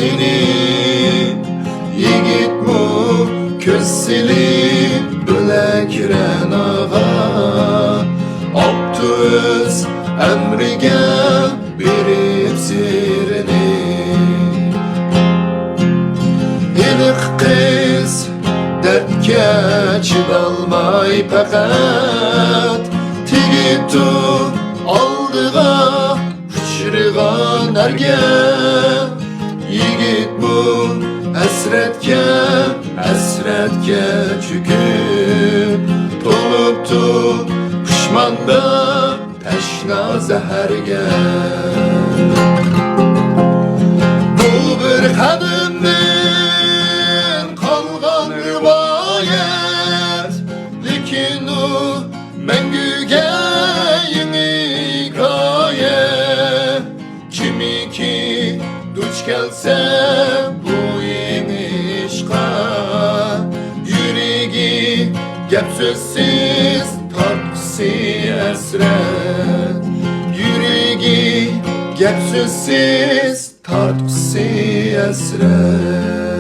seni. Yigit mu köz silip bilekren ağa, optu öz emrige berip sirini. Iliq qiz dertke chidolmay faqat tegibdi oldiga uchrigan erga. Yigit bu hasratga chukib to'libdi pushmonda tashna zaharga. Bu bir qadimdan qolgan rivoyat, lekin u manguga yangi hikoya. Kimiki duch kelsa bu yangi ishqa, yuragi gap so'zsiz tortisi hasrat. Yuragi gap so'zsiz tortisi hasrat.